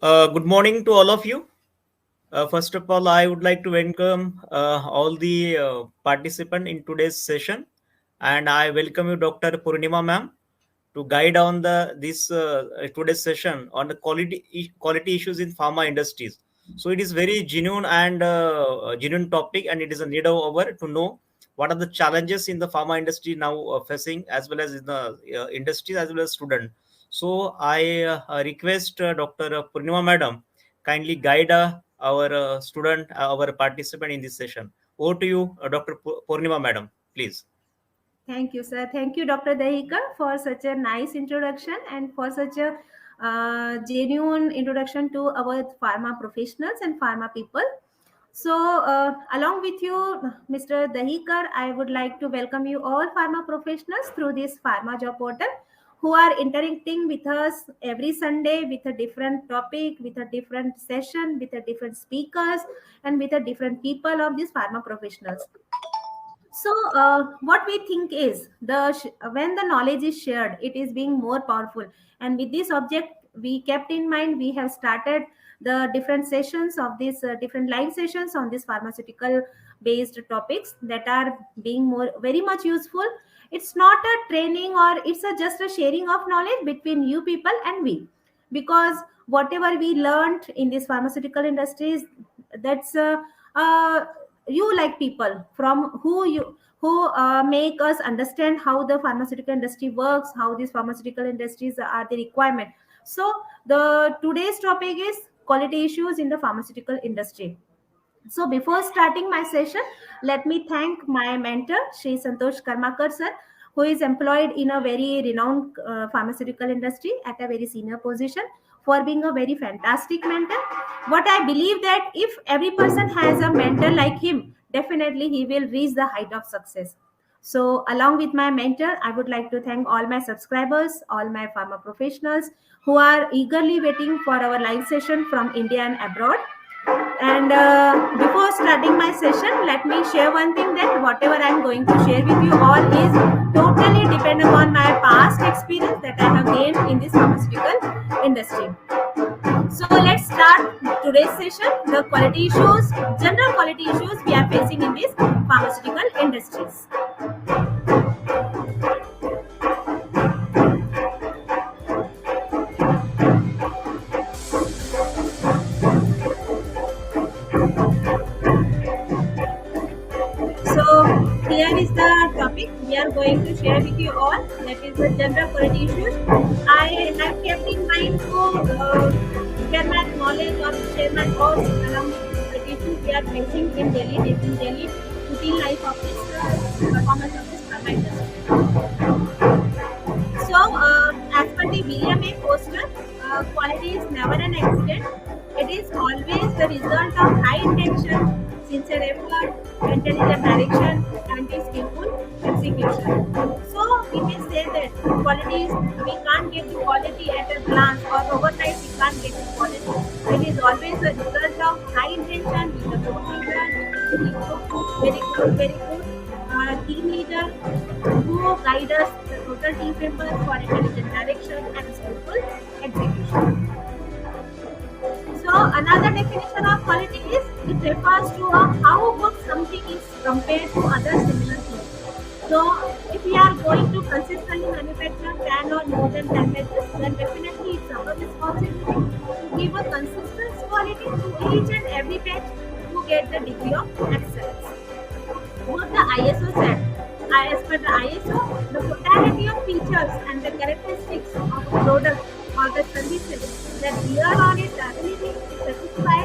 Good morning to all of you. First of all, I would like to welcome all the participants in today's session, and I welcome you, Dr. Poornima ma'am, to guide on the this today's session on the quality issues in pharma industries. So it is very genuine and genuine topic, and it is a need of our to know what are the challenges in the pharma industry now facing, as well as in the industry as well as student. So I request Dr. Purnima madam kindly guide our student, our participant in this session. Over to you, Dr. Purnima madam, please. Thank you, sir. Thank you, Dr. Dahikar, for such a nice introduction and for such a genuine introduction to our pharma professionals and pharma people. So, along with you, Mr. Dahikar, I would like to welcome you all pharma professionals through this pharma job portal who are interacting with us every Sunday with a different topic, with a different session, with a different speakers, and with a different people of these pharma professionals. So, what we think is when the knowledge is shared, it is being more powerful. And with this object, we kept in mind, we have started the different sessions of these different live sessions on these pharmaceutical based topics that are being more very much useful. It's not a training or it's just a sharing of knowledge between you people and we, because whatever we learned in these pharmaceutical industries, that's uh, you like people from who make us understand how the pharmaceutical industry works, how these pharmaceutical industries are the requirement. So the today's topic is quality issues in the pharmaceutical industry. So before starting my session, let me thank my mentor, Shri Santosh Karmakar sir, who is employed in a very renowned pharmaceutical industry at a very senior position, for being a very fantastic mentor. What I believe that if every person has a mentor like him, definitely he will reach the height of success. So along with my mentor, I would like to thank all my subscribers, all my pharma professionals who are eagerly waiting for our live session from India and abroad. And before starting my session, let me share one thing, that whatever I'm going to share with you all is totally depend upon my past experience that I have gained in this pharmaceutical industry. So let's start today's session, the quality issues, general quality issues we are facing in these pharmaceutical industries. Here is the topic we are going to share with you all, that is the general quality issues. I have kept in mind to share my knowledge or share my thoughts along with the quality issues we are facing in daily routine life of this performance of this pharma industry. So, as per the VMA poster, quality is never an accident. It is always the result of high intention, sincere effort, intelligent direction, and the skillful execution. So we may say that quality is, we can't get the quality at a glance or overnight we can't get the quality. It is always a result of high intention with a good leader, very good team leader who guide us, the total team members, for intelligent direction and skillful execution. So another definition of quality is, it refers to how good something is compared to other similar things. So if we are going to consistently manufacture 10 or more than 10 batches, then definitely it's our responsibility to give a consistent quality to each and every batch to get the degree of excellence. What the ISO said, as per the ISO, the totality of features and the characteristics of a product or the services that bear on its ability to satisfy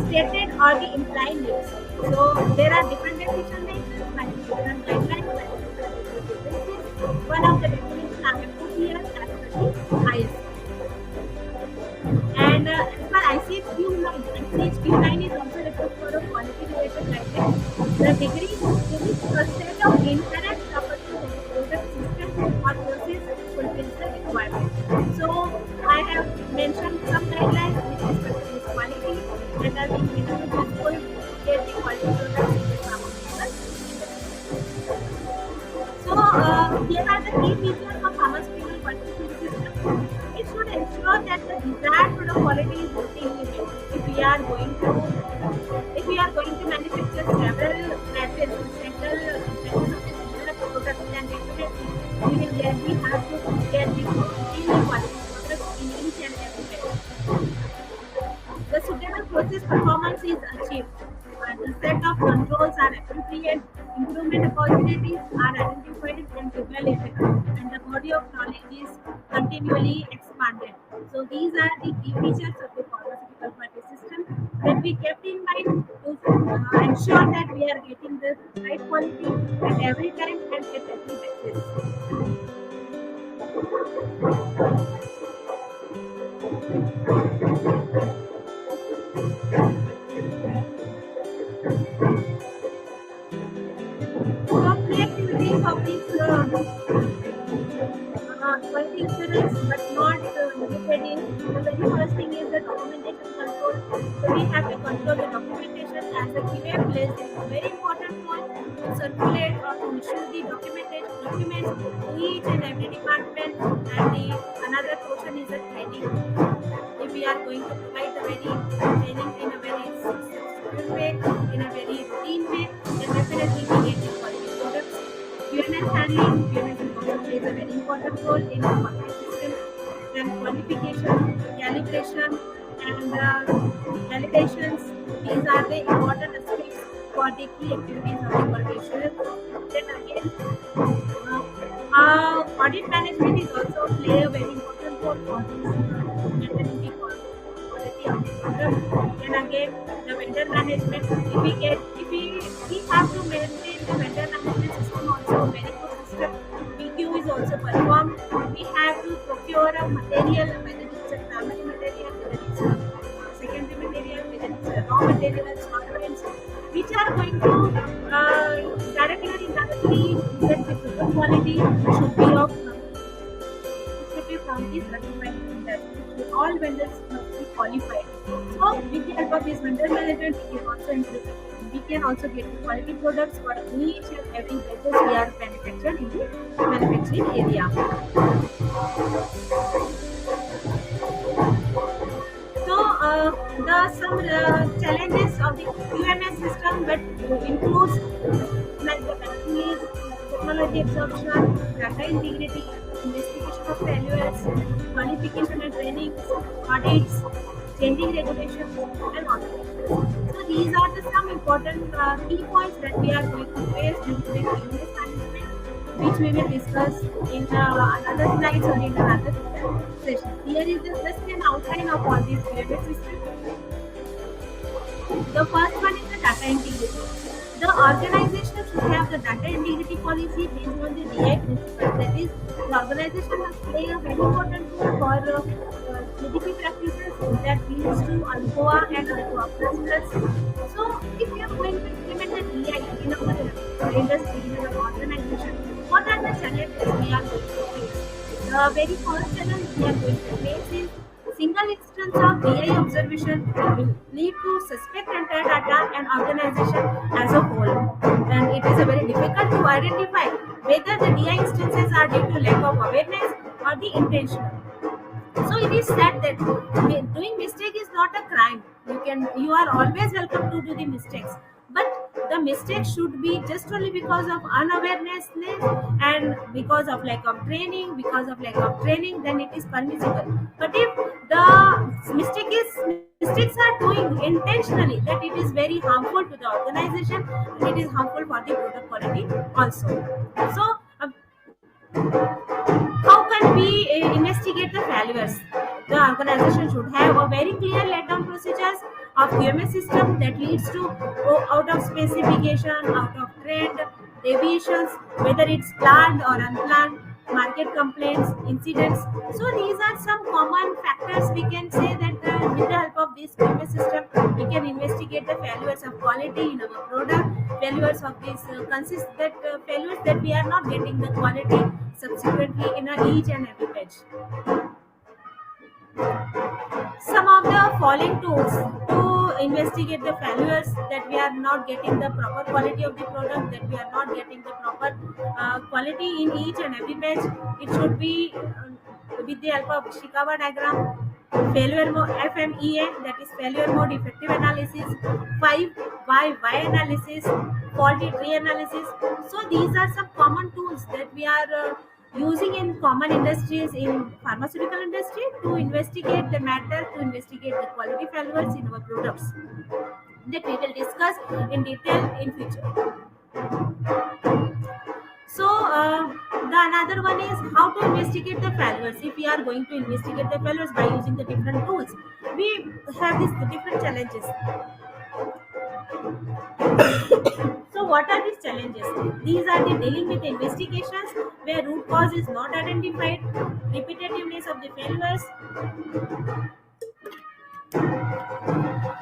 stated or the implied needs. So there are different definition mentioned by different guidelines by different agencies. One of the definitions I have put here as per the ISO. And as per ICH-Q9 is also referred for a quality related guideline. The degree is a set of inherent properties of the product system or process fulfills the requirement. So I have mentioned some guidelines with respect to this quality that are being given to useful to get the quality products in the pharmaceutical industry. So here are the key features of pharmaceutical quality system. It should ensure that that the desired product quality is routinely met. If we are going to if we are going to manufacture several batches or several batches of a similar product, then definitely we have to get the routinely quality products in each and every batch. The suitable process performance is achieved. The set of controls are appropriate, improvement opportunities are identified and evaluated, and the body of knowledge is continually expanded. So these are the key features of the pharmaceutical quality system that we kept in mind to ensure that we are getting the right quality at every time and at every basis. So key activities of this quality assurance, but not limited in. The very first thing is the documentation control. So we have to control the documentation as a QA plays a very important role to circulate or to issue the documentation documents to each and every department. And the another portion is the training. If we are going to provide the very training in a very structured way, in a very routine way, then definitely we get the quality products. QMS handling, QMS also plays a very important role in the quality system. Then qualification, calibration, and validations. These are the important aspects for the key activities of the quality assurance. Then again, audit management is also play a very important role for this maintaining the quality of the product. Then again, the vendor management. If we have to maintain the vendor management system also very good system. PQ is also performed. We have to procure a material, whether it's a primary material, whether it's a secondary material, whether it's a raw material, solvents, which are going to directly or indirectly that the product quality should be from the certified vendors. All vendors must be qualified. So with the help of this vendor management, we can also get the quality products for each and every batches we are manufactured in the manufacturing area. So the some challenges of the QMS system that includes like the batteries, technology absorption, data integrity, investigation of failures, qualification and training, audits, changing regulations, and automations. So these are the some important key points that we are going to face during the QMS management, which we will discuss in another slides or in another session. Here is just an outline of all these QMS systems. The first one is the data integrity. The organization should have the data integrity policy based on the DI principle. That is, the organization must play a very important role for GDP practices that leads to ALCOA and ALCOA plus. So, if we are going to implement the DI in our industry, in our organization, what are the challenges we are going to face? The very first challenge we are going to face is single instance of DI observation will lead to suspect entire data and organization as a whole. And it is very difficult to identify whether the DI instances are due to lack of awareness or the intentional. So it is said that doing mistake is not a crime. You are always welcome to do the mistakes, but the mistake should be just only because of unawareness and because of lack of training. Because of lack of training, then it is permissible. But if the mistakes are doing intentionally, that it is very harmful to the organization and it is harmful for the product quality also. So how can we investigate the failures? The organization should have a very clear let-down procedures of QMS system that leads to out of specification, out of trend, deviations, whether it's planned or unplanned, market complaints, incidents. So these are some common factors we can say that with the help of this QMS system, we can investigate the failures of quality in our product, failures of this failures that we are not getting the quality subsequently in each and every page. Some of the following tools to investigate the failures that we are not getting the proper quality of the product, that we are not getting the proper quality in each and every page. It should be with the help of Shikawa diagram. failure mode FMEA, that is failure mode effective analysis, 5 why analysis, faulty tree analysis. So these are some common tools that we are using in common industries in pharmaceutical industry to investigate the matter, to investigate the quality failures in our products that we will discuss in detail in future. So the another one is how to investigate the failures. If we are going to investigate the failures by using the different tools, we have these different challenges. So what are these challenges? These are the dealing with investigations where root cause is not identified, repetitiveness of the failures,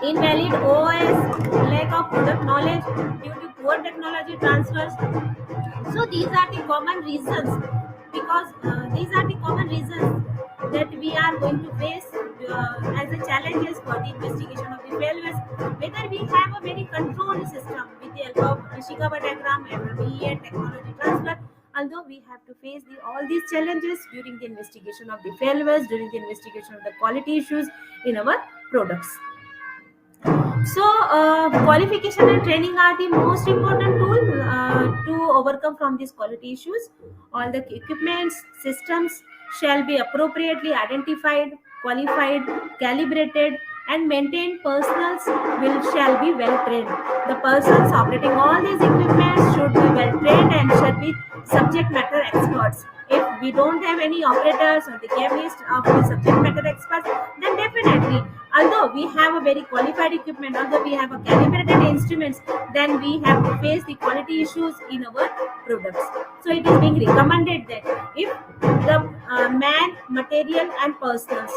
invalid OS, lack of product knowledge due to poor technology transfers. So these are the common reasons, because these are the common reasons that we are going to face as a challenges for the investigation of the failures. Whether we have a very controlled system with the help of Ishikawa diagram, FMEA, and technology transfer, although we have to face all these challenges during the investigation of the failures, during the investigation of the quality issues in our products. So, qualification and training are the most important tool to overcome from these quality issues. All the equipments, systems shall be appropriately identified, qualified, calibrated, and maintained. Personnel shall be well trained. The persons operating all these equipments should be well trained and should be subject matter experts. If we don't have any operators or the chemists of the subject matter experts, then definitely, although we have a very qualified equipment, although we have a calibrated instruments, then we have to face the quality issues in our products. So it is being recommended that if the man, material, and persons,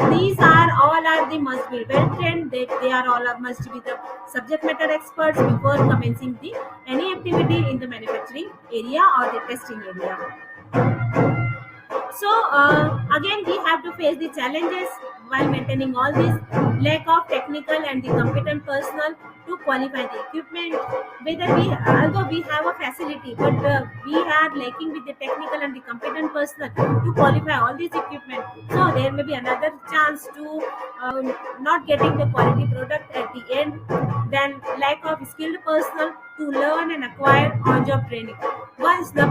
these are all are the must be well trained, they are all are must be the subject matter experts before commencing the any activity in the manufacturing area or the testing area. So again, we have to face the challenges while maintaining all this: lack of technical and the competent personnel to qualify the equipment. Whether we, although we have a facility, but we are lacking with the technical and the competent personnel to qualify all these equipment. So there may be another chance to not getting the quality product at the end. Then lack of skilled personnel to learn and acquire on-job training. Once the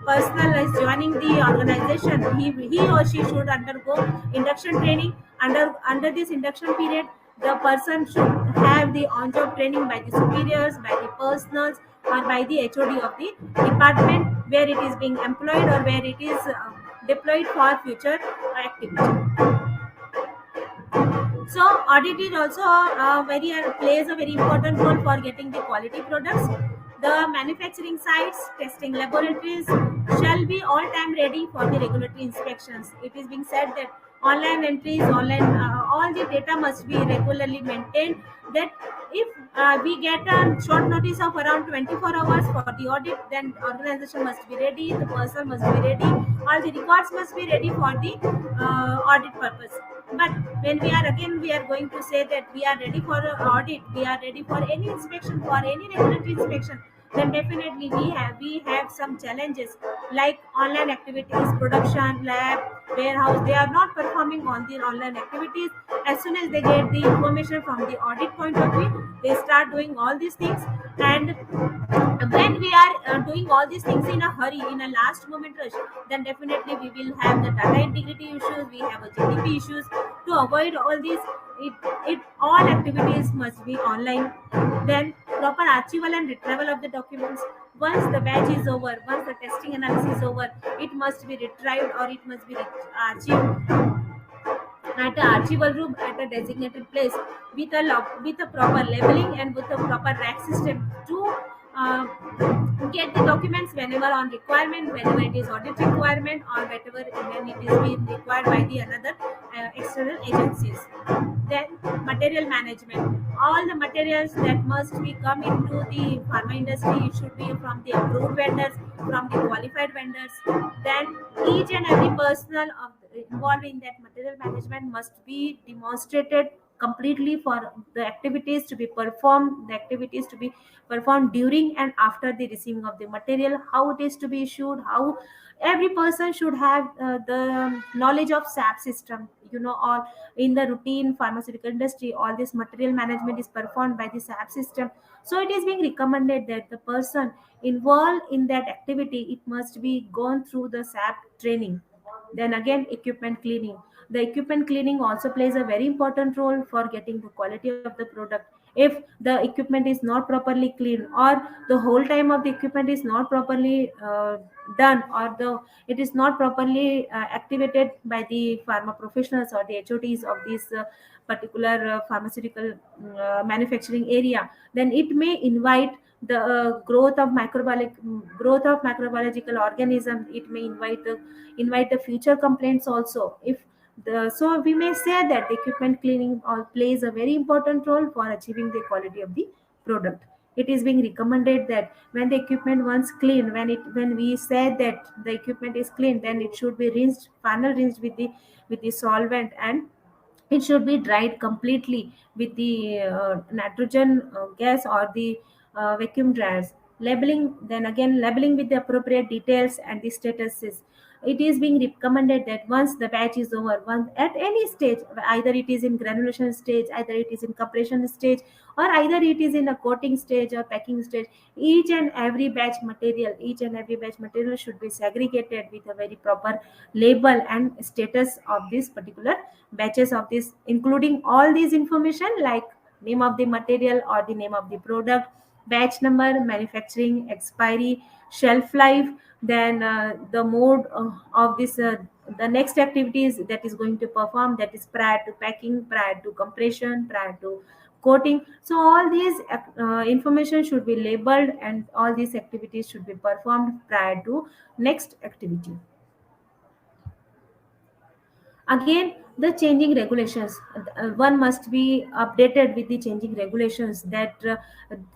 personnel is joining the organization, he or she should undergo induction training. Under this induction period, the person should have the on-job training by the superiors, by the personals, or by the HOD of the department where it is being employed or where it is deployed for future activity. So audit is also plays a very important role for getting the quality products. The manufacturing sites, testing laboratories shall be all time ready for the regulatory inspections. It is being said that online entries, all the data must be regularly maintained. That if we get a short notice of around 24 hours for the audit, then the organization must be ready, the person must be ready, all the records must be ready for the audit purpose. But when we are going to say that we are ready for audit, we are ready for any inspection, for any regulatory inspection, then definitely we have some challenges like online activities, production, lab, warehouse. They are not performing on their online activities. As soon as they get the information from the audit point of view, they start doing all these things. And when we are doing all these things in a hurry, in a last moment rush, then definitely we will have the data integrity issues, we have a GDP issues. To avoid all these, all activities must be online. Then proper archival and retrieval of the documents. Once the batch is over, once the testing analysis is over, it must be retrieved or it must be archived at a archival room at a designated place with a proper labeling and with a proper rack system to uh, get the documents whenever on requirement, whenever it is audit requirement, or whatever when it is being required by the another external agencies. Then material management. All the materials that must be come into the pharma industry should be from the approved vendors, from the qualified vendors. Then each and every personnel involved in that material management must be demonstrated completely for the activities to be performed, the activities to be performed during and after the receiving of the material, how it is to be issued, how every person should have the knowledge of SAP system. All in the routine pharmaceutical industry, all this material management is performed by the SAP system. So it is being recommended that the person involved in that activity, it must be gone through the SAP training. Then again, equipment cleaning. The equipment cleaning also plays a very important role for getting the quality of the product. If the equipment is not properly cleaned, or the whole time of the equipment is not properly done, or it is not properly activated by the pharma professionals or the HOTs of this particular pharmaceutical manufacturing area, then it may invite the growth of microbiological organism. It may invite the future complaints also. If the So we may say that the equipment cleaning plays a very important role for achieving the quality of the product. It is being recommended that when the equipment once clean, when we say that the equipment is clean, then it should be rinsed, final rinsed with the solvent, and it should be dried completely with the nitrogen gas or the vacuum dryers. Labeling, then again, labeling with the appropriate details and the statuses. It is being recommended that once the batch is over, once at any stage, either it is in granulation stage, either it is in compression stage, or either it is in a coating stage or packing stage, each and every batch material should be segregated with a very proper label and status of this particular batches of this, including all these information like name of the material or the name of the product, batch number, manufacturing expiry, shelf life, then the mode of this the next activities that is going to perform, that is prior to packing, prior to compression, prior to coating. So all these information should be labeled, and all these activities should be performed prior to next activity. Again, the changing regulations, one must be updated with the changing regulations, that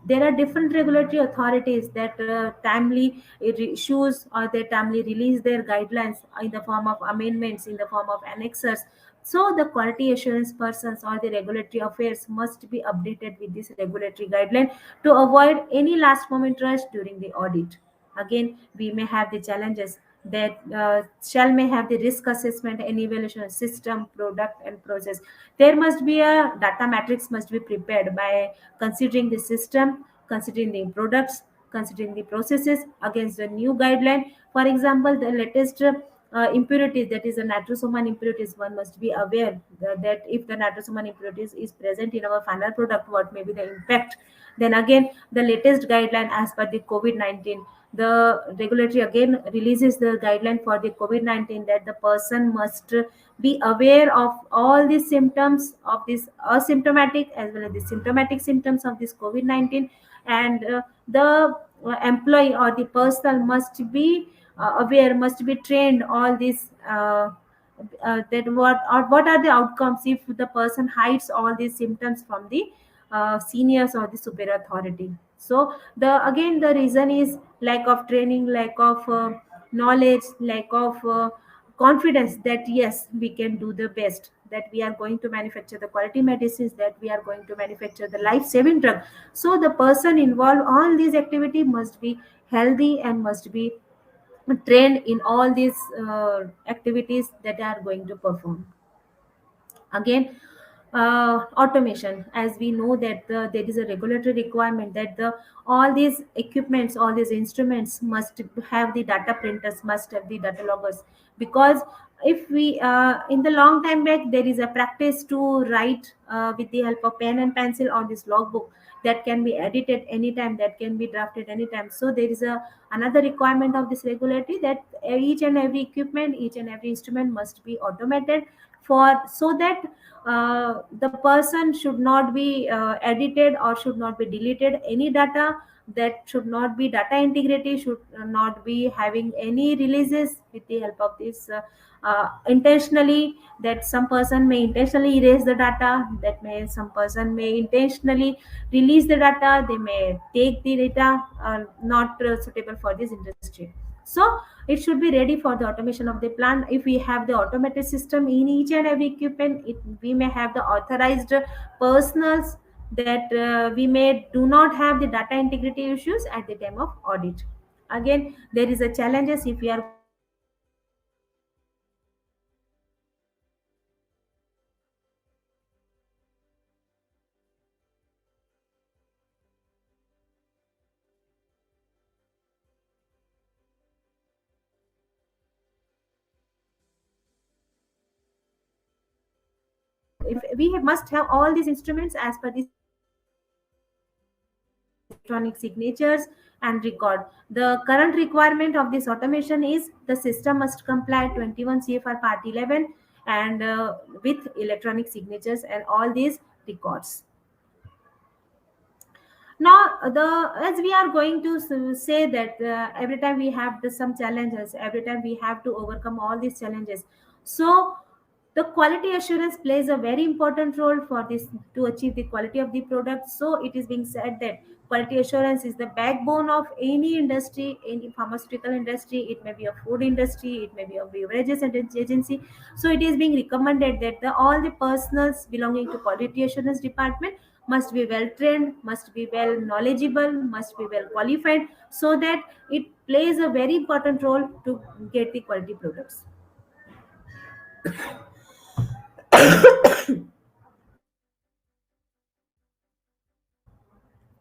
there are different regulatory authorities that timely issues, or they timely release their guidelines in the form of amendments, in the form of annexes. So the quality assurance persons or the regulatory affairs must be updated with this regulatory guideline to avoid any last moment rush during the audit. Again, we may have the challenges that shall may have the risk assessment and evaluation system, product and process. There must be a data matrix must be prepared by considering the system, considering the products, considering the processes against the new guideline. For example, the latest impurities, that is the nitrosomal impurities, one must be aware that if the nitrosomal impurities is present in our final product, what may be the impact. Then again, the latest guideline as per the COVID-19, the regulatory again releases the guideline for the COVID-19, that the person must be aware of all the symptoms of this asymptomatic as well as the symptomatic symptoms of this COVID-19. And the employee or the personnel must be aware, must be trained all these that what are the outcomes if the person hides all these symptoms from the seniors or the superior authority. So the reason is lack of training, lack of knowledge, lack of confidence that yes, we can do the best, that we are going to manufacture the quality medicines, that we are going to manufacture the life saving drug. So the person involved all these activity must be healthy and must be trained in all these activities that are going to perform. Again, automation, as we know that there is a regulatory requirement that all these equipments, all these instruments must have the data printers, must have the data loggers. Because if we in the long time back, there is a practice to write with the help of pen and pencil on this logbook, that can be edited anytime, that can be drafted anytime. So there is a another requirement of this regulatory, that each and every equipment, each and every instrument must be automated, for so that the person should not be edited or should not be deleted any data, that should not be data integrity, should not be having any releases with the help of this intentionally, that some person may intentionally erase the data, that may some person may intentionally release the data, they may take the data not suitable for this industry. So it should be ready for the automation of the plant. If we have the automated system in each and every equipment, we may have the authorized personals that we may do not have the data integrity issues at the time of audit. Again, there is a challenges if we are going to audit the pharmaceutical manufacturer. There is a challenges if we are going to audit the if we must have all these instruments as per the electronic signatures and record. The current requirement of this automation is the system must comply 21 CFR Part 11 and with electronic signatures and all these records. Now, the as we are going to say that every time we have some challenges, every time we have to overcome all these challenges. So, the quality assurance plays a very important role for this to achieve the quality of the product. So, it is being said that quality assurance is the backbone of any industry, any pharmaceutical industry. It may be a food industry, it may be a beverages agency. So, it is being recommended that all the personals belonging to quality assurance department must be well trained, must be well knowledgeable, must be well qualified, so that it plays a very important role to get the quality products.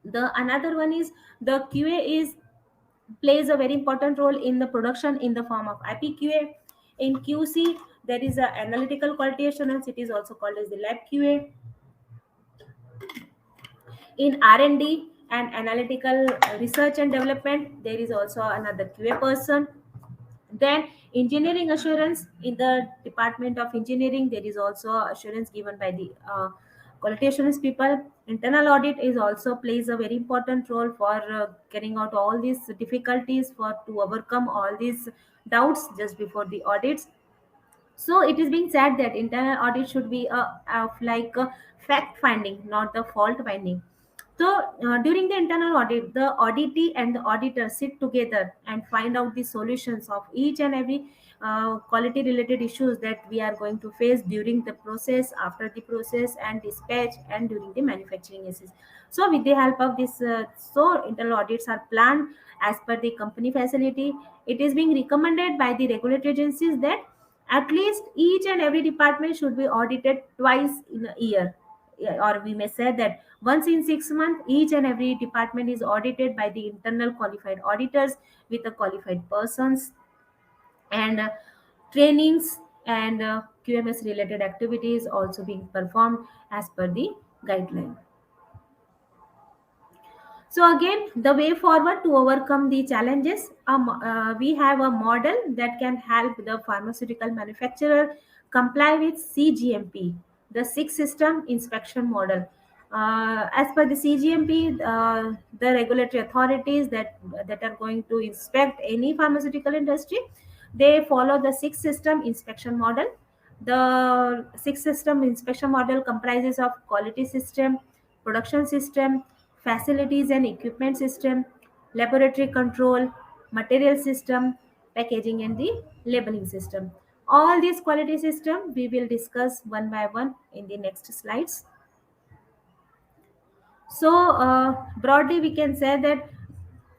The another one is the QA is plays a very important role in the production in the form of IPQA. In QC, there is a analytical quality assurance. It is also called as the lab QA. In R&D and analytical research and development, there is also another QA person. Then engineering assurance in the department of engineering, there is also assurance given by the quality assurance people. Internal audit is also plays a very important role for carrying out all these difficulties for to overcome all these doubts just before the audits. So it is being said that internal audit should be of like a fact finding, not the fault finding. So during the internal audit, the auditee and the auditor sit together and find out the solutions of each and every quality related issues that we are going to face during the process, after the process, and dispatch, and during the manufacturing issues. So with the help of this, so internal audits are planned as per the company facility. It is being recommended by the regulatory agencies that at least each and every department should be audited twice in a year. Yeah, or we may say that once in 6 months, each and every department is audited by the internal qualified auditors with the qualified persons, and trainings and QMS related activities also being performed as per the guideline. So again, the way forward to overcome the challenges, we have a model that can help the pharmaceutical manufacturer comply with CGMP, the Six System Inspection Model. As per the CGMP, the regulatory authorities that are going to inspect any pharmaceutical industry, they follow the Six System Inspection Model. The Six System Inspection Model comprises of quality system, production system, facilities and equipment system, laboratory control, material system, packaging, and the labeling system. All these quality system we will discuss one by one in the next slides. So broadly we can say that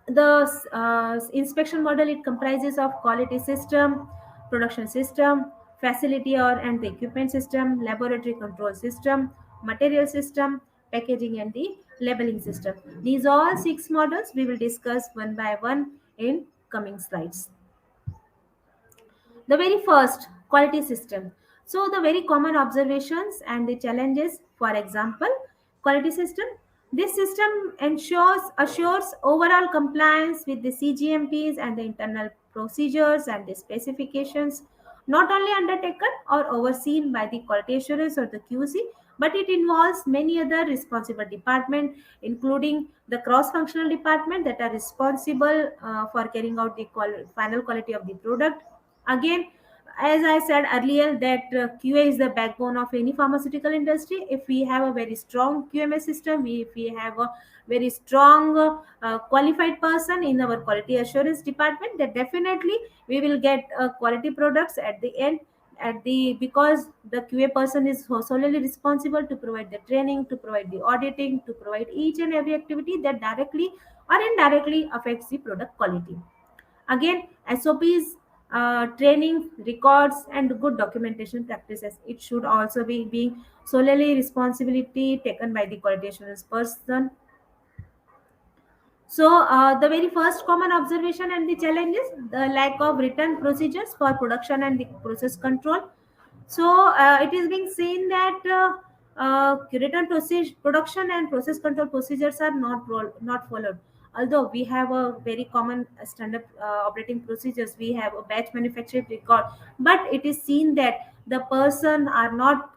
the inspection model, it comprises of quality system, production system, facility or and the equipment system, laboratory control system, material system, packaging, and the labeling system. These all six models we will discuss one by one in coming slides. The very first, quality system. So the very common observations and the challenges, for example, quality system. This system assures overall compliance with the CGMPs and the internal procedures and the specifications, not only undertaken or overseen by the quality assurance or the QC, but it involves many other responsible departments, including the cross-functional department that are responsible for carrying out the final quality of the product. Again, as I said earlier, that QA is the backbone of any pharmaceutical industry. If we have a very strong QMS system, if we have a very strong qualified person in our quality assurance department, then definitely we will get quality products at the end. At the Because the QA person is solely responsible to provide the training, to provide the auditing, to provide each and every activity that directly or indirectly affects the product quality. Again, SOPs, training, records, and good documentation practices. It should also be being solely responsibility taken by the quality assurance person. So, the very first common observation and the challenge is the lack of written procedures for production and the process control. So, it is being seen that production and process control procedures are not followed. Although we have a very common standard operating procedures, we have a batch manufacturing record, but it is seen that the person are not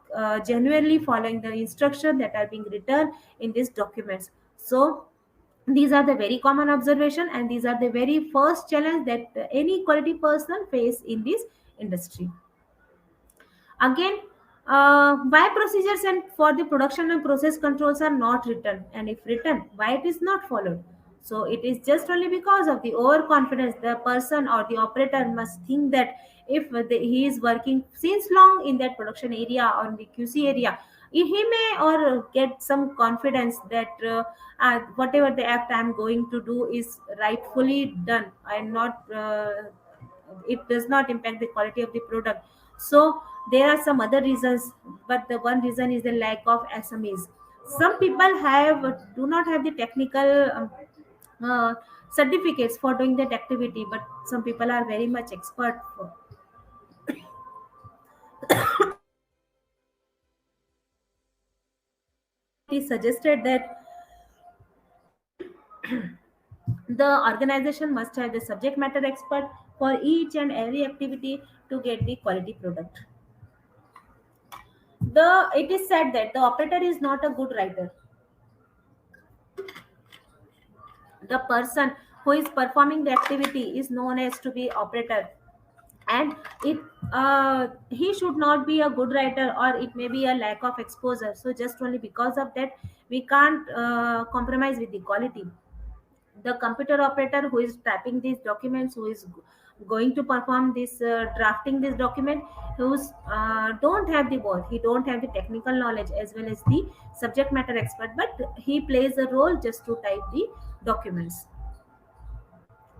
genuinely following the instruction that are being written in these documents. So these are the very common observation, and these are the very first challenge that any quality person face in this industry. Again, why procedures and for the production and process controls are not written, and if written, why it is not followed? So it is just only because of the overconfidence. The person or the operator must think that if he is working since long in that production area or in the QC area, he may or get some confidence that whatever the act I am going to do is rightfully done and not it does not impact the quality of the product. So there are some other reasons, but the one reason is the lack of SMEs. Some people have do not have the technical uh, certificates for doing that activity, but some people are very much expert for. So it is suggested that the organization must have the subject matter expert for each and every activity to get the quality product. The It is said that the operator is not a good writer. The person who is performing the activity is known as to be operator, and it he should not be a good writer, or it may be a lack of exposure. So just only because of that, we can't compromise with the quality. The computer operator who is typing these documents, who is going to perform this drafting this document, who's don't have the both, he don't have the technical knowledge as well as the subject matter expert, but he plays a role just to type the documents.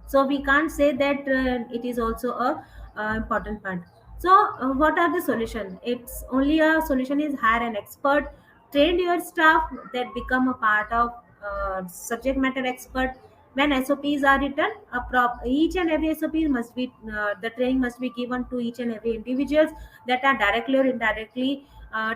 So we can't say that it is also a important part. So what are the solution? It's only a solution is hire an expert, train your staff that become a part of subject matter expert. When SOPs are written, each and every SOP must be the training must be given to each and every individuals that are directly or indirectly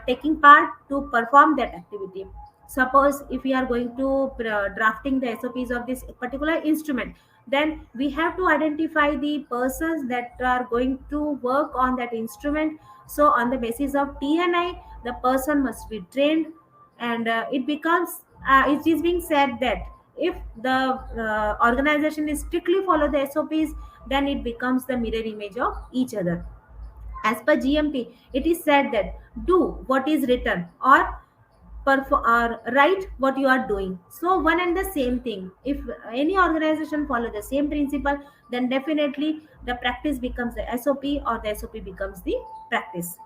taking part to perform that activity. Suppose if we are going to drafting the SOPs of this particular instrument, then we have to identify the persons that are going to work on that instrument. So on the basis of TNI, the person must be trained, and it becomes it is being said that if the organization is strictly follow the SOPs, then it becomes the mirror image of each other. As per GMP, it is said that do what is written, or write what you are doing. So one and the same thing. If any organization follow the same principle, then definitely the practice becomes the SOP, or the SOP becomes the practice.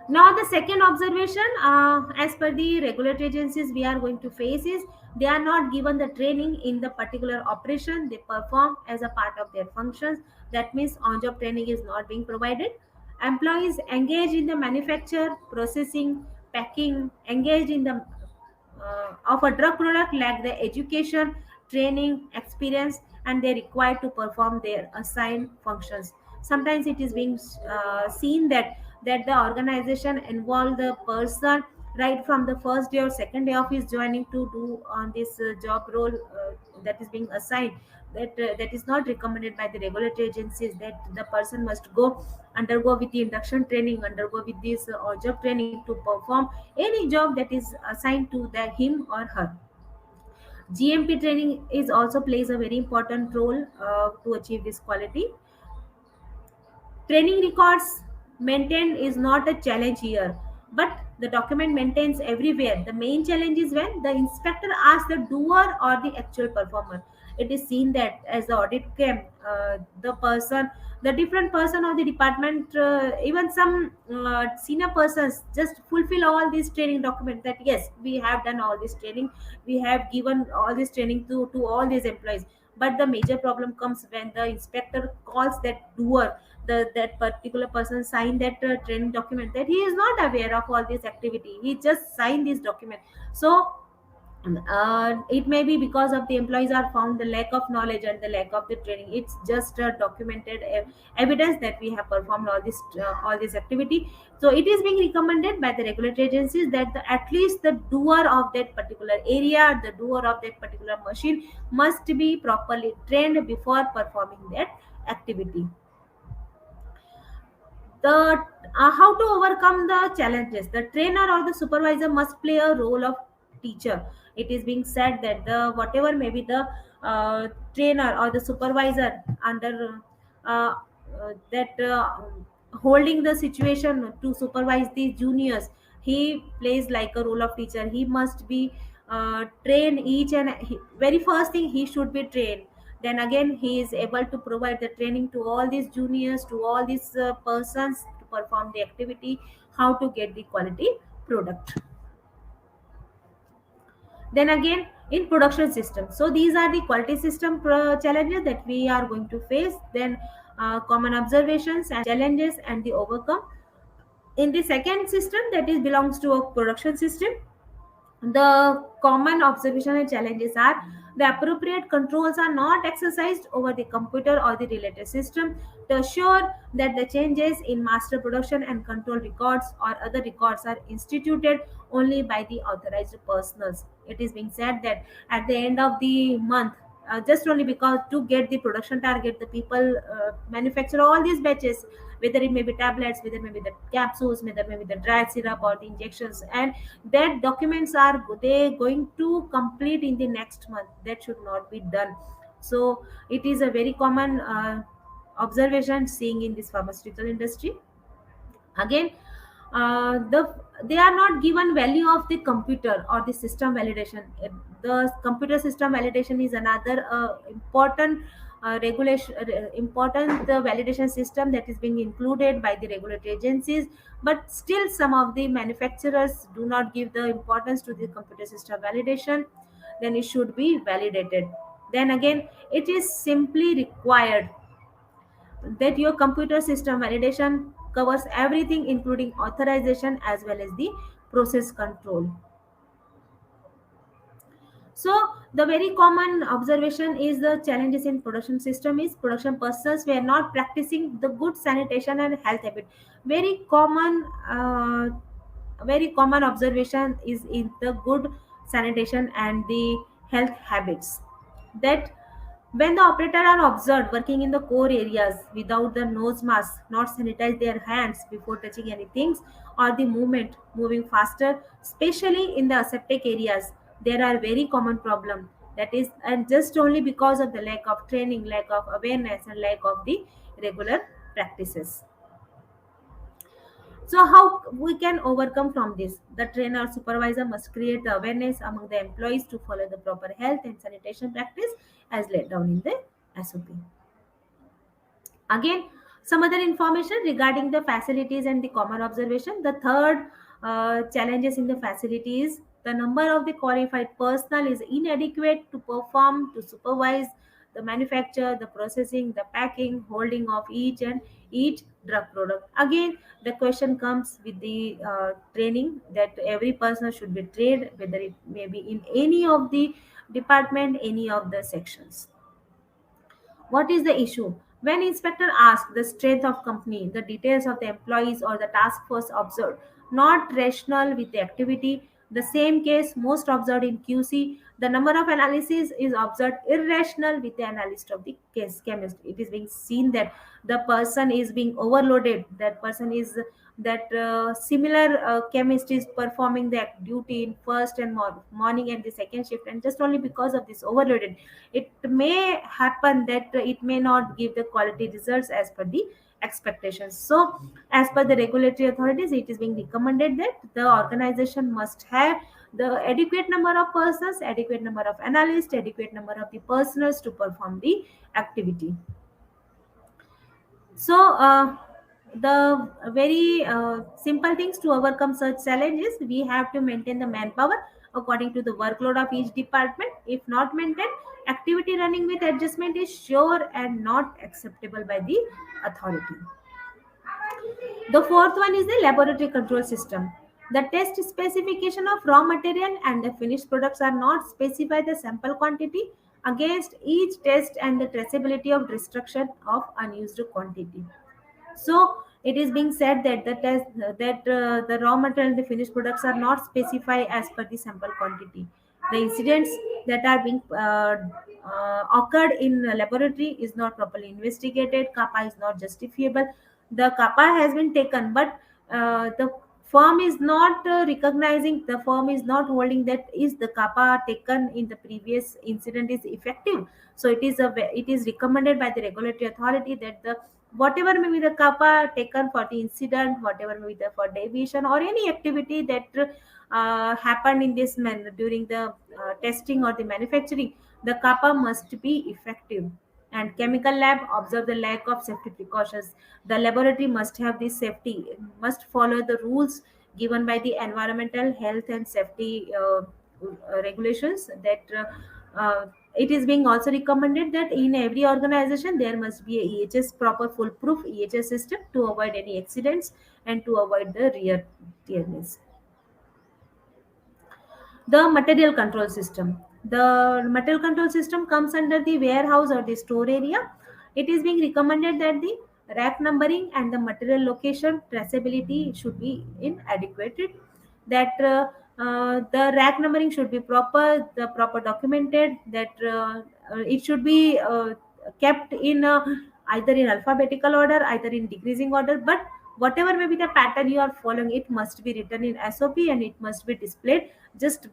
Now, the second observation, as per the regulatory agencies we are going to face is they are not given the training in the particular operation they perform as a part of their functions. That means on-job training is not being provided. Employees engaged in the manufacture, processing, packing, engaged in the of a drug product lack the education, training, experience, and they required to perform their assigned functions. Sometimes it is being seen that the organization involve the person right from the first day or second day of his joining to do on this job role that is being assigned. That is not recommended by the regulatory agencies, that the person must go undergo with the induction training, undergo with this job training to perform any job that is assigned to him or her. GMP training is also plays a very important role to achieve this quality. Training records maintained is not a challenge here, but the document maintains everywhere. The main challenge is when the inspector asks the doer or the actual performer. It is seen that as the audit came, the person, the different person of the department, even some senior persons just fulfill all these training documents that yes, we have done all this training, we have given all this training to all these employees. But the major problem comes when the inspector calls that doer, that particular person signed that training document, that he is not aware of all this activity, he just signed this document. So it may be because of the employees are found the lack of knowledge and the lack of the training. It's just documented evidence that we have performed all this activity. So it is being recommended by the regulatory agencies that at least the doer of that particular area, the doer of that particular machine must be properly trained before performing that activity. The How to overcome the challenges, the trainer or the supervisor must play a role of teacher. It is being said that the whatever may be the trainer or the supervisor under that holding the situation to supervise the juniors, he plays like a role of teacher. He must be trained each and very first thing he should be trained. Then again he is able to provide the training to all these juniors, to all these persons to perform the activity, how to get the quality product. Then again in production system, so these are the quality system challenges that we are going to face. Then common observations and challenges and the overcome. In the second system, that is belongs to a production system, the common observation and challenges are the appropriate controls are not exercised over the computer or the related system to assure that the changes in master production and control records or other records are instituted only by the authorized personals. It is being said that at the end of the month, just only because to get the production target, the people manufacture all these batches, whether it may be tablets, whether it may be the capsules, whether it may be the dry syrup or the injections, and that documents are they going to complete in the next month. That should not be done. So it is a very common observation seeing in this pharmaceutical industry. Again they are not given value of the computer or the system validation. The computer system validation is another important regulation important validation system that is being included by the regulatory agencies, but still some of the manufacturers do not give the importance to the computer system validation. Then it should be validated. Then again it is simply required that your computer system validation covers everything including authorization as well as the process control. So the very common observation is the challenges in production system is production persons were not practicing the good sanitation and health habit. Very common very common observation is in the good sanitation and the health habits, that when the operator are observed working in the core areas without the nose mask, not sanitize their hands before touching anything, or the moving faster, especially in the aseptic areas, there are very common problem. That is, and just only because of the lack of training, lack of awareness, and lack of the regular practices. So how we can overcome from this? The trainer or supervisor must create the awareness among the employees to follow the proper health and sanitation practice as laid down in the SOP. Again, some other information regarding the facilities and the common observation. The third challenges in the facilities, the number of the qualified personnel is inadequate to perform, to supervise the manufacture, the processing, the packing, holding of each drug product. Again, the question comes with the training, that every person should be trained, whether it may be in any of the department, any of the sections. What is the issue? When inspector asks the strength of company, the details of the employees or the task force observed, not rational with the activity. The same case most observed in QC. The number of analysis is observed irrational with the analyst of the case chemist. It is being seen that the person is being overloaded. That person is that similar chemist is performing that duty in first and morning and the second shift, and just only because of this overloaded, it may happen that it may not give the quality results as per the expectations. So as per the regulatory authorities, it is being recommended that the organization must have the adequate number of persons, adequate number of analysts, adequate number of the personnel to perform the activity. So, the very simple things to overcome such challenges, we have to maintain the manpower according to the workload of each department. If not maintained, activity running with adjustment is sure and not acceptable by the authority. The fourth one is the laboratory control system. The test specification of raw material and the finished products are not specify the sample quantity against each test and the traceability of destruction of unused quantity. So it is being said that the raw material and the finished products are not specified as per the sample quantity. The incidents that are being occurred in a laboratory is not properly investigated. Kappa is not justifiable. The kappa has been taken, but the firm is not recognizing. The firm is not holding that is the kappa taken in the previous incident is effective. So it is recommended by the regulatory authority that the whatever may be the kappa taken for the incident, whatever may be the for deviation or any activity that happened in this manner during the testing or the manufacturing, the kappa must be effective. And chemical lab observe the lack of safety precautions. The laboratory must have this safety, must follow the rules given by the environmental health and safety regulations that it is being also recommended that in every organization there must be a EHS proper foolproof EHS system to avoid any accidents and to avoid the rear tearness. The material control system. The material control system comes under the warehouse or the store area. It is being recommended that the rack numbering and the material location traceability should be inadequate. That the rack numbering should be proper, the proper documented. That it should be kept in either in alphabetical order, either in decreasing order. But whatever may be the pattern you are following, it must be written in SOP and it must be displayed just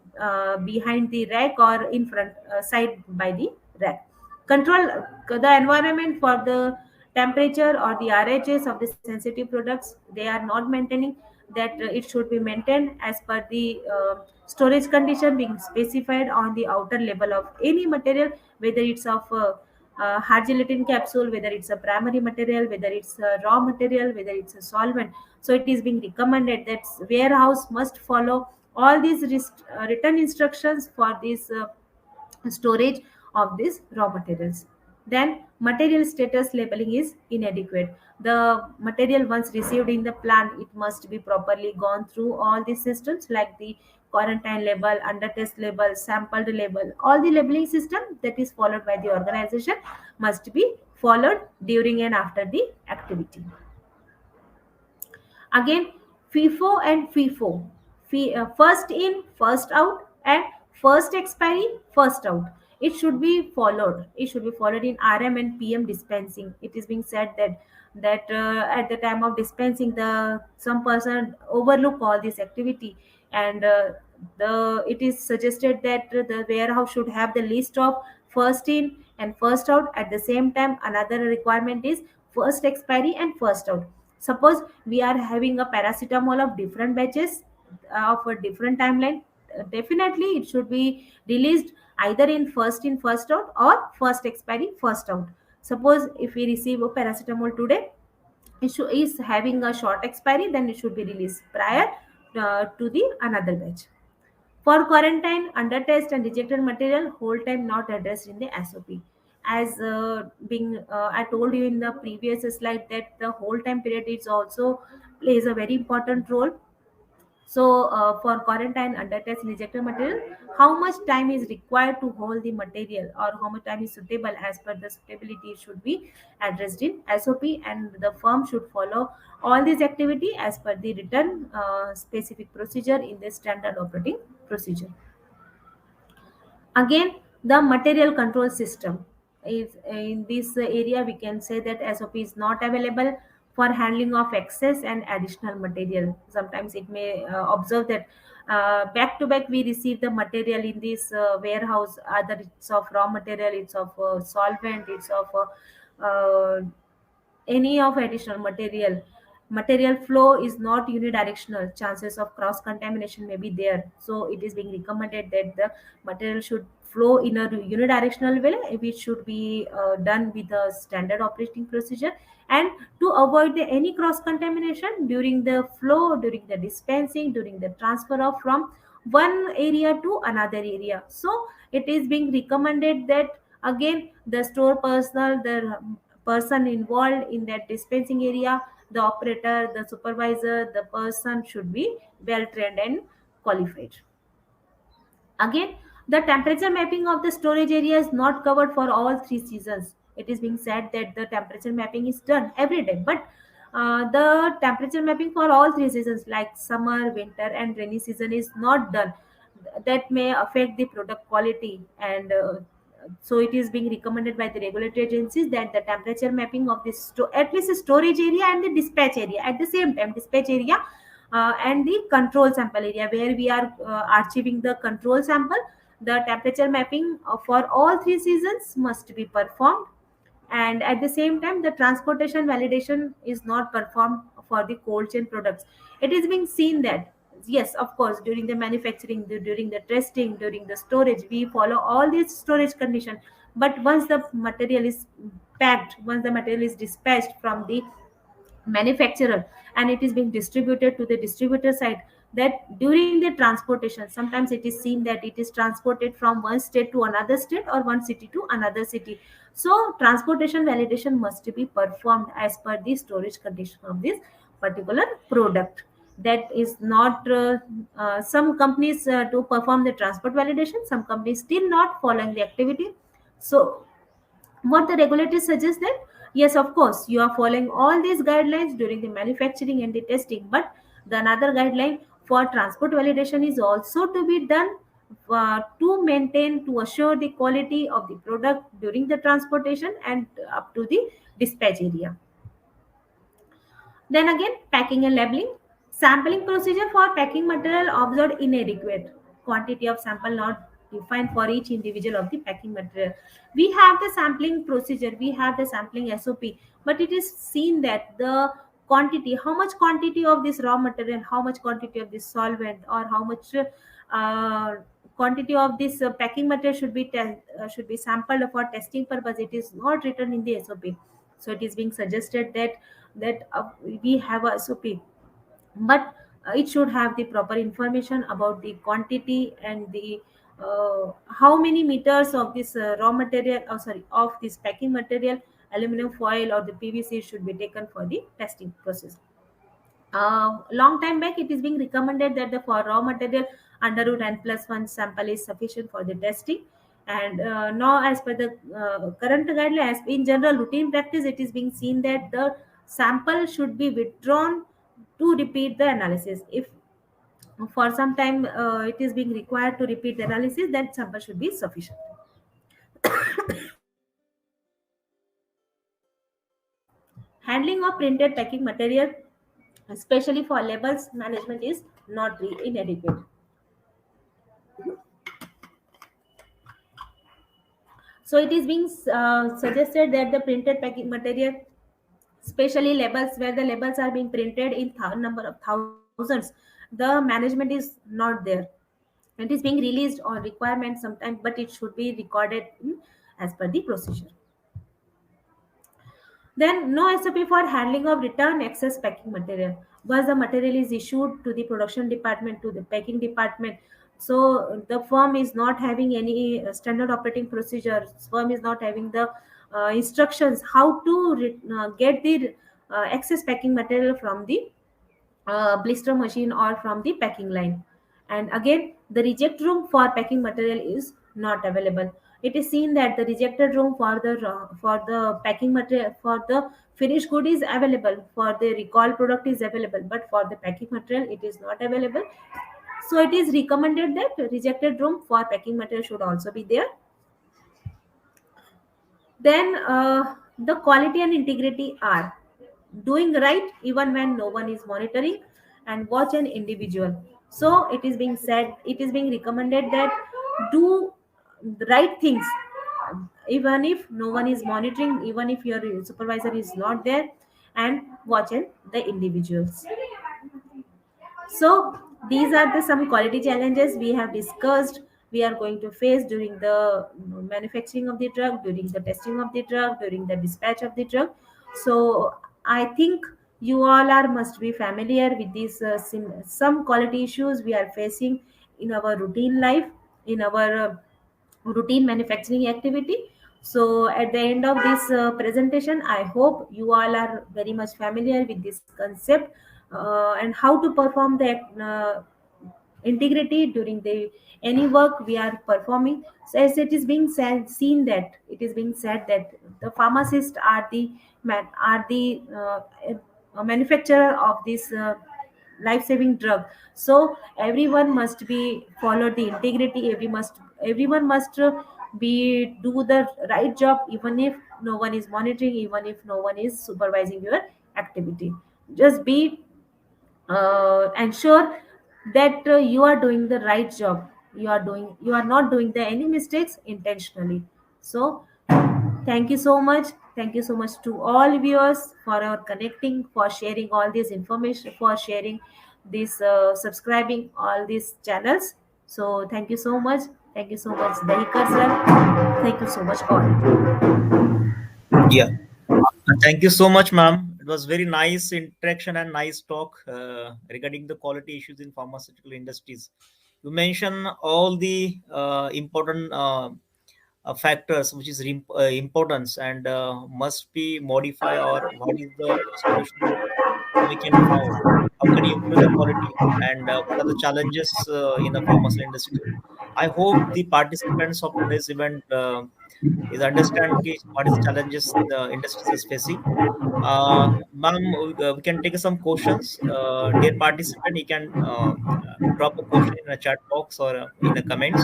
behind the rack or in front side by the rack. Control the environment for the temperature or the RHS of the sensitive products, they are not maintaining that it should be maintained as per the storage condition being specified on the outer label of any material, whether it's of hard gelatin capsule, whether it's a primary material, whether it's a raw material, whether it's a solvent. So it is being recommended that warehouse must follow all these written instructions for this storage of these raw materials. Then material status labeling is inadequate. The material once received in the plant, it must be properly gone through all these systems like the quarantine label, under test label, sampled label. All the labeling system that is followed by the organization must be followed during and after the activity. Again, FIFO and FIFO. First in, first out, and first expiry, first out. It should be followed. It should be followed in RM and PM dispensing. It is being said that at the time of dispensing, the some person overlook all this activity, and the it is suggested that the warehouse should have the list of first in and first out. At the same time, another requirement is first expiry and first out. Suppose we are having a paracetamol of different batches of a different timeline, definitely it should be released either in first out or first expiry first out. Suppose if we receive a paracetamol today, is having a short expiry, then it should be released prior to the another batch. For quarantine, under test and rejected material, whole time not addressed in the SOP. As I told you in the previous slide that the whole time period is also plays a very important role. So, for quarantine, under test, rejected material, how much time is required to hold the material or how much time is suitable as per the suitability should be addressed in SOP, and the firm should follow all these activity as per the written specific procedure in the standard operating procedure. Again, the material control system is in this area we can say that SOP is not available for handling of excess and additional material. Sometimes it may observe that back to back we receive the material in this warehouse, either it's of raw material, it's of solvent, it's of any of additional material flow is not unidirectional, chances of cross contamination may be there. So it is being recommended that the material should flow in a unidirectional way, which should be done with a standard operating procedure, and to avoid any cross contamination during the flow, during the dispensing, during the transfer of from one area to another area. So it is being recommended that again the store personnel, the person involved in that dispensing area, the operator, the supervisor, the person should be well trained and qualified. Again, the temperature mapping of the storage area is not covered for all three seasons. It is being said that the temperature mapping is done every day, but the temperature mapping for all three seasons like summer, winter, and rainy season is not done. That may affect the product quality, and so it is being recommended by the regulatory agencies that the temperature mapping of this at least the storage area and the dispatch area at the same time, dispatch area and the control sample area where we are archiving the control sample, the temperature mapping for all three seasons must be performed. And at the same time, the transportation validation is not performed for the cold chain products. It is being seen that yes, of course, during the manufacturing, during the testing, during the storage, we follow all these storage condition. But once the material is packed, once the material is dispatched from the manufacturer and it is being distributed to the distributor side, that during the transportation sometimes it is seen that it is transported from one state to another state or one city to another city. So transportation validation must be performed as per the storage condition of this particular product. That is not some companies to perform the transport validation, some companies still not following the activity. So what the regulators suggest that yes, of course, you are following all these guidelines during the manufacturing and the testing, but the another guideline for transport validation is also to be done to maintain, to assure the quality of the product during the transportation and up to the dispatch area. Then again, packing and labeling. Sampling procedure for packing material observed inadequate. Quantity of sample not defined for each individual of the packing material. We have the sampling procedure, we have the sampling SOP, but it is seen that the quantity, how much quantity of this raw material, how much quantity of this solvent, or how much uh, quantity of this packing material should be sampled for testing purpose. It is not written in the SOP. So it is being suggested that we have a SOP, but it should have the proper information about the quantity and the how many meters of this raw material, sorry, of this packing material, aluminum foil or the PVC should be taken for the testing process. Long time back, it is being recommended that the for raw material under root n plus 1 sample is sufficient for the testing. And now, as per the current guidelines, in general routine practice, it is being seen that the sample should be withdrawn to repeat the analysis. If for some time it is being required to repeat the analysis, then sample should be sufficient. Handling of printed packing material, especially for labels management, is not inadequate. So it is being suggested that the printed packing material, especially labels where the labels are being printed in number of thousands, the management is not there. It is being released on requirement sometimes, but it should be recorded as per the procedure. Then no SOP for handling of return excess packing material. Once the material is issued to the production department, to the packing department, so the firm is not having any standard operating procedure. Firm is not having the instructions how to get the excess packing material from the blister machine or from the packing line. And again, the reject room for packing material is not available. It is seen that the rejected room for the packing material for the finished good is available, for the recall product is available, but for the packing material it is not available. So it is recommended that rejected room for packing material should also be there. Then the quality and integrity are doing right even when no one is monitoring, and watch an individual. So it is being said, it is being recommended that do the right things even if no one is monitoring, even if your supervisor is not there, and watching the individuals. So these are the some quality challenges we have discussed we are going to face during the manufacturing of the drug, during the testing of the drug, during the dispatch of the drug. So I think you all are must be familiar with these some quality issues we are facing in our routine life, in our routine manufacturing activity. So at the end of this presentation, I hope you all are very much familiar with this concept and how to perform the integrity during the any work we are performing. So as it is being said, seen that it is being said that the pharmacists are the manufacturer of this life-saving drug. So everyone must be follow the integrity. Everyone must be do the right job, even if no one is monitoring, even if no one is supervising your activity. Just be ensure that you are doing the right job. You are not doing the any mistakes intentionally. So thank you so much. Thank you so much to all viewers for our connecting, for sharing all this information, for sharing this, subscribing all these channels. So thank you so much. Thank you so much, Dahikar sir. Thank you so much all. Yeah. Thank you so much, ma'am. It was very nice interaction and nice talk regarding the quality issues in pharmaceutical industries. You mentioned all the important factors which is importance and must be modified, or what is the solution we can found. How can you improve the quality, and what are the challenges in the pharmaceutical industry? I hope the participants of today's event is understand what is challenges the industry is facing. Ma'am, we can take some questions. Dear participant, you can drop a question in a chat box or in the comments.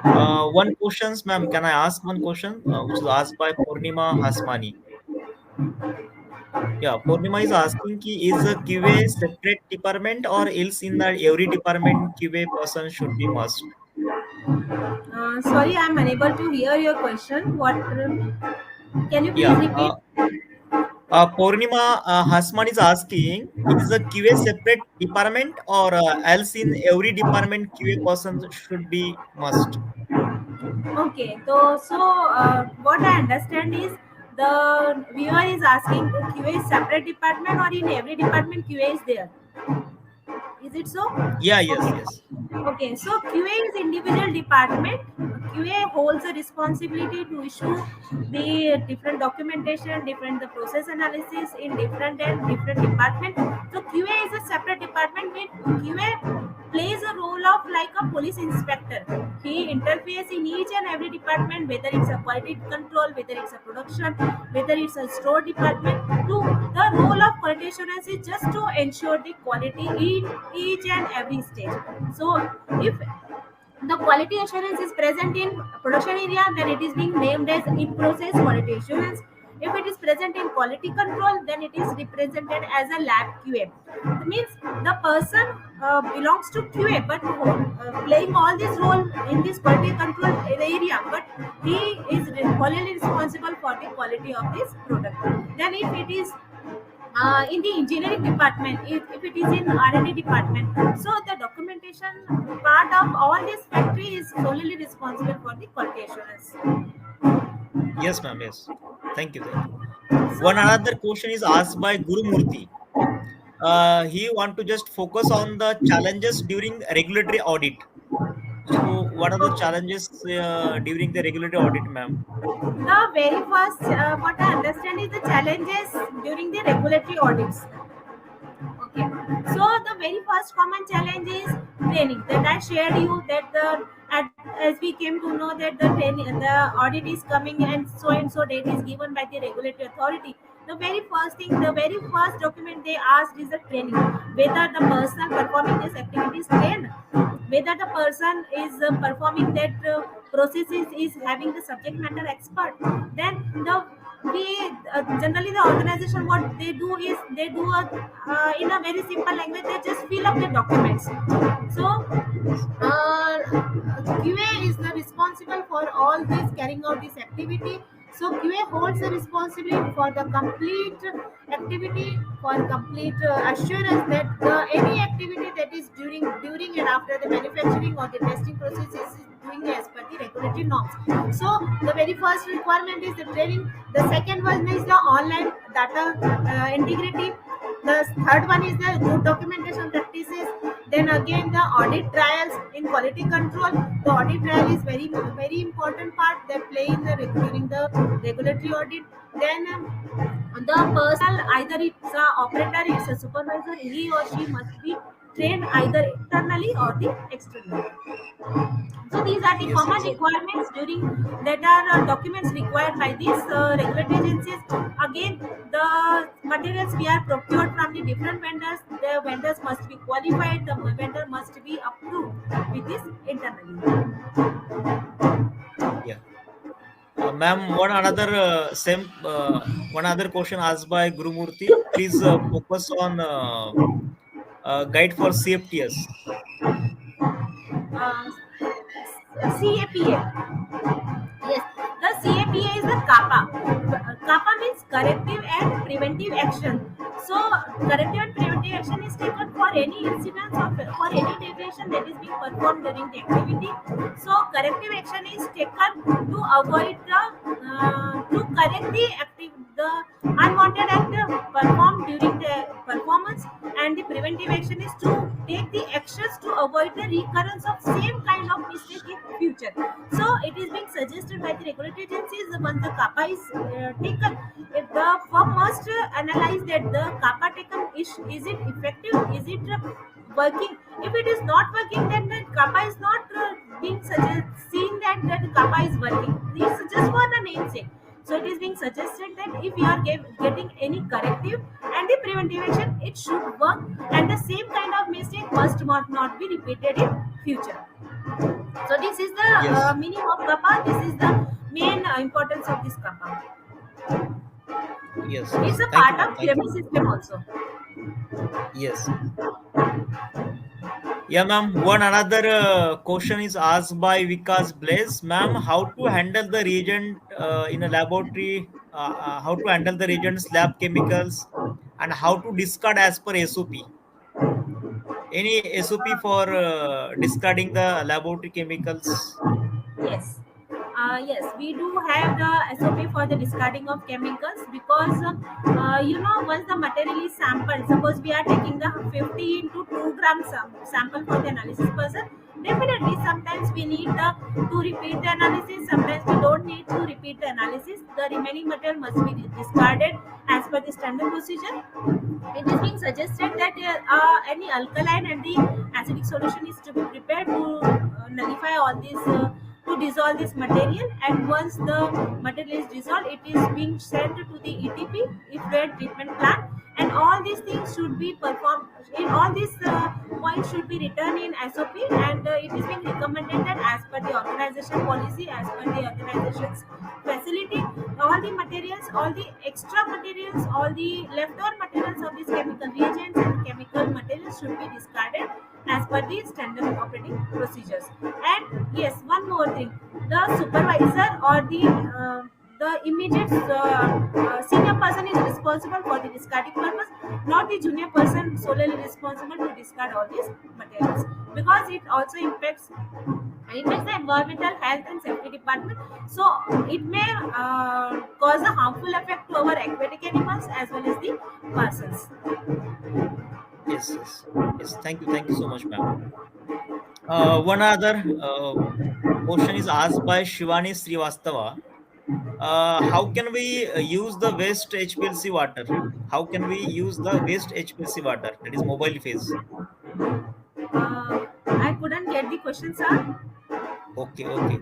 One questions, ma'am. Can I ask one question, which is asked by Purnima Hasmani? Yeah, Purnima is asking, ki, is a QA separate department or else in that every department QA person should be must? Sorry, I'm unable to hear your question. What? Can you please Yeah, repeat? Purnima Hasman is asking, is a QA separate department or else in every department QA person should be must? Okay, so what I understand is the viewer is asking the QA is separate department or in every department QA is there. Is it so? Yeah, yes, Okay. yes. Okay, so QA is individual department. QA holds a responsibility to issue the different documentation, different the process analysis in different and different department. So QA is a separate department. With QA plays a role of like a police inspector. He interferes in each and every department, whether it's a quality control, whether it's a production, whether it's a store department. To the role of quality assurance is just to ensure the quality in each and every stage. So if the quality assurance is present in production area, then it is being named as in process quality assurance. If it is present in quality control, then it is represented as a lab QA. That means the person belongs to QA, but playing all this role in this quality control area, but he is wholly responsible for the quality of this product. Then if it is in the engineering department, if it is in R&D department, so the documentation part of all this factory is solely responsible for the quality assurance. Yes, ma'am, yes. Thank you, thank you. One So another question is asked by Guru Murthy. He want to just focus on the challenges during regulatory audit. So, what are the challenges during the regulatory audit, ma'am? the very first, what I understand is the challenges during the regulatory audits. Okay. So the very first common challenge is training. That I shared you that as we came to know that the audit is coming and so date is given by the regulatory authority. The very first thing, the very first document they asked is the training. Whether the person performing this activity is trained, whether the person is performing that process is having the subject matter expert. Then the we generally the organization what they do is they do in a very simple language they just fill up the documents. So Yes. QA is the responsible for all this carrying out this activity. So QA holds the responsibility for the complete activity, for complete assurance that any activity that is during and after the manufacturing or the testing process is doing as per the regulatory norms. So the very first requirement is the training. The second one is the online data integrity. The third one is the good documentation practices. Then again, the audit trials in quality control. The audit trial is very important part they play in the during the regulatory audit. Then the person, either it's a operator, it's a supervisor, he or she must be trained either internally or the externally. So these are the Yes, common exactly. requirements during that are documents required by these regulatory agencies. Again, the materials we are procured from the different vendors. The vendors must be qualified. The vendor must be approved with this internally. Yeah. Ma'am, one other question asked by Gurumurthy. Please focus on guide for CFTS. Uh, CAPA. Yes, the CAPA is the CAPA. CAPA means corrective and preventive action. So, corrective and preventive action is taken for any incidents or for any deviation that is being performed during the activity. So, corrective action is taken to avoid to correct the unwanted act performed during the performance, and the preventive action is to take the actions to avoid the recurrence of same kind of mistake in future. So it is being suggested by the regulatory agencies once the kappa is taken, if the firm must analyze that the kappa taken is it effective, is it working. If it is not working, then the kappa is not being seen that the kappa is working. It's just for the namesake. So it is being suggested that if you are getting any corrective and the preventive action, it should work, and the same kind of mistake must not be repeated in future. So this is the Yes, meaning of kappa. This is the main importance of this kappa. yes, It's yes. a Thank you, part ma'am. of Thank you. QMS system also. Yes. Yeah, ma'am. One another question is asked by Vikas Blaze. Ma'am, how to handle the reagent in a laboratory, how to handle the reagents, lab chemicals, and how to discard as per SOP. Any SOP for discarding the laboratory chemicals? Yes. Yes, we do have the SOP for the discarding of chemicals, because once the material is sampled, suppose we are taking the 50 into 2 gram sample for the analysis person, definitely sometimes we need to repeat the analysis, sometimes we don't need to repeat the analysis. The remaining material must be discarded as per the standard procedure. It is being suggested that any alkaline and the acidic solution is to be prepared to nullify all these, to dissolve this material, and once the material is dissolved, it is being sent to the ETP, effluent treatment plant, and all these things should be performed. In all these points should be written in SOP, and it is being recommended that as per the organization policy, as per the organization's facility, all the materials, all the extra materials, all the leftover materials of these chemical reagents and chemical materials should be discarded as per the standard operating procedures. And yes, one more thing, the supervisor or the immediate senior person is responsible for the discarding purpose, not the junior person solely responsible to discard all these materials, because it also impacts the environmental health and safety department. So it may cause a harmful effect to our aquatic animals as well as the persons. Yes, yes, yes. Thank you. Thank you so much, ma'am. One other question is asked by Shivani Srivastava. How can we use the waste HPLC water? How can we use the waste HPLC water? That is mobile phase. I couldn't get the question, sir. Okay, okay.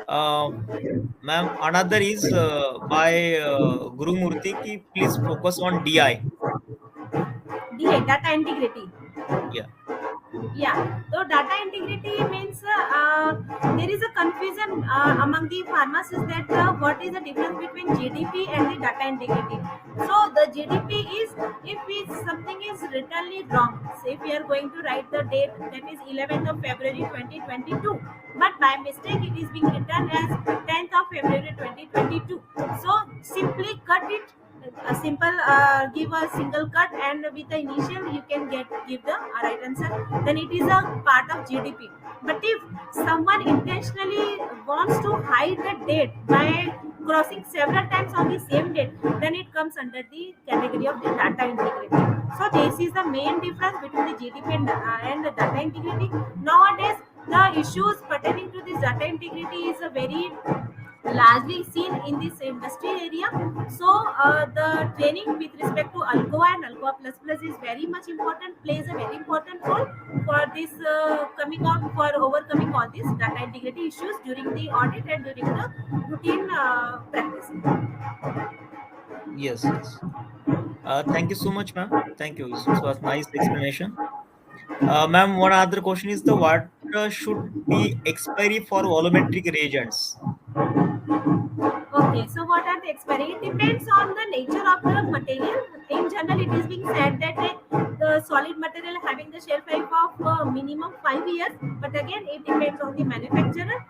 Uh, Ma'am, another is by Guru Murthy ki please focus on DI. DA, data integrity. Yeah. Yeah, so data integrity means there is a confusion among the pharmacists that what is the difference between GDP and the data integrity. So the GDP is if something is writtenly wrong. Say if we are going to write the date that is 11th of February 2022, but by mistake it is being written as 10th of February 2022. So simply cut it. A simple give a single cut, and with the initial you can give the right answer. Then it is a part of GDP. But if someone intentionally wants to hide the date by crossing several times on the same date, then it comes under the category of the data integrity. So this is the main difference between the GDP and the data integrity. Nowadays, the issues pertaining to this data integrity is a very largely seen in this industry area. So the training with respect to alcoa and alcoa plus plus is very much important, plays a very important role for this coming out for overcoming all these data integrity issues during the audit and during the routine practice. Yes, yes. Thank you so much, ma'am. Thank you. It was nice explanation. Ma'am, one other question is the what should be expiry for volumetric reagents? Okay, so what are the expiry? It depends on the nature of the material. In general, it is being said that the solid material having the shelf life of minimum 5 years, but again, it depends on the manufacturer.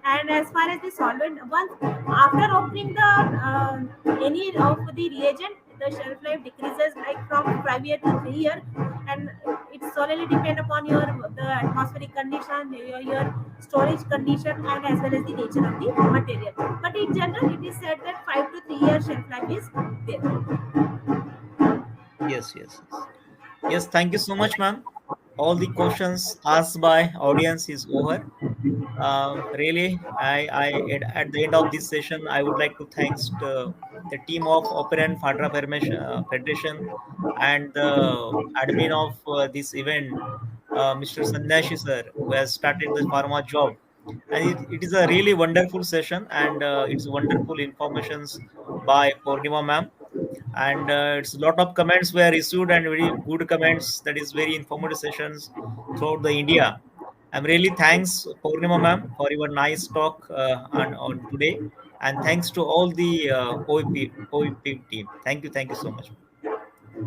And as far as the solvent, once after opening the any of the reagent, the shelf life decreases like from 5 year to 3 year, and it solely depend upon your the atmospheric condition, your storage condition, and as well as the nature of the material. But in general, it is said that 5 to 3 year shelf life is there. Yes, yes, yes. Yes, thank you so much, ma'am. All the questions asked by audience is over. Really, at the end of this session, I would like to thanks the team of Operan Fatra Federation and the admin of this event, Mr. Sandashi sir, who has started the pharma job. And it is a really wonderful session, and it's wonderful informations by Purnima ma'am. And it's a lot of comments were issued and very good comments. That is very informative sessions throughout the India. I'm really thanks Purnima ma'am for your nice talk on today, and thanks to all the OEP team. Thank you so much.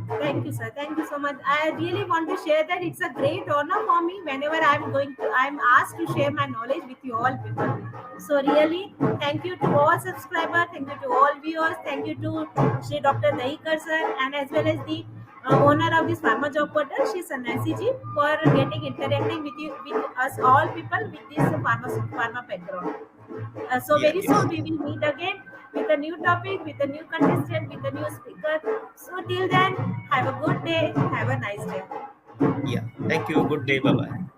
Thank you, sir. Thank you so much. I really want to share that it's a great honor for me whenever I'm asked to share my knowledge with you all people. So really, thank you to all subscribers, thank you to all viewers, thank you to Shri Dr. Dahikar sir, and as well as the owner of this Pharma Job Portal, Shri Sannyasi ji, for getting interacting with you, with us all people with this pharma background. So Yeah, very soon yes, we will meet again with a new topic, with a new contestant, with a new speaker. So till then, have a good day, have a nice day. yeah. Thank you. Good day. Bye bye.